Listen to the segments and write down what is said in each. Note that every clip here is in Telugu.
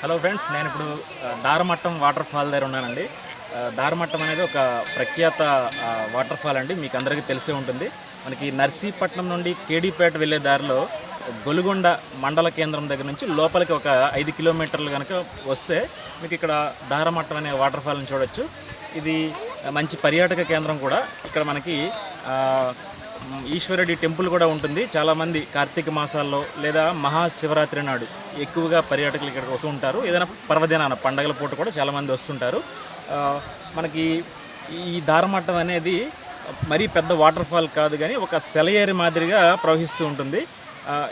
హలో ఫ్రెండ్స్, నేను ఇప్పుడు దారమట్టం వాటర్ ఫాల్ దగ్గర ఉన్నానండి. దారమట్టం అనేది ఒక ప్రఖ్యాత వాటర్ ఫాల్ అండి, మీకు అందరికీ తెలిసే ఉంటుంది. మనకి నర్సీపట్నం నుండి కేడీపేట వెళ్ళే దారిలో గొలుగొండ మండల కేంద్రం దగ్గర నుంచి లోపలికి ఒక 5 కిలోమీటర్లు కనుక వస్తే మీకు ఇక్కడ దారమట్టం అనే వాటర్ ఫాల్ని చూడొచ్చు. ఇది మంచి పర్యాటక కేంద్రం కూడా. ఇక్కడ మనకి ఈశ్వరుడి టెంపుల్ కూడా ఉంటుంది. చాలామంది కార్తీక మాసాల్లో లేదా మహాశివరాత్రి నాడు ఎక్కువగా పర్యాటకులు ఇక్కడికి వస్తూ ఉంటారు. ఏదైనా పర్వదినాన పండగల పూట కూడా చాలామంది వస్తుంటారు. మనకి ఈ దారమట్టం అనేది మరీ పెద్ద వాటర్ ఫాల్ కాదు, కానీ ఒక సెలయేరు మాదిరిగా ప్రవహిస్తూ ఉంటుంది.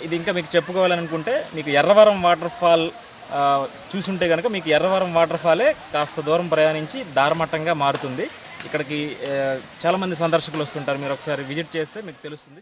ఇది ఇంకా మీకు చెప్పుకోవాలనుకుంటే, మీకు ఎర్రవరం వాటర్ ఫాల్ చూసుంటే కనుక మీకు ఎర్రవరం వాటర్ ఫాలే కాస్త దూరం ప్రయాణించి దారమట్టంగా మారుతుంది. ఇక్కడికి చాలామంది సందర్శకులు వస్తుంటారు. మీరు ఒకసారి విజిట్ చేస్తే మీకు తెలుస్తుంది.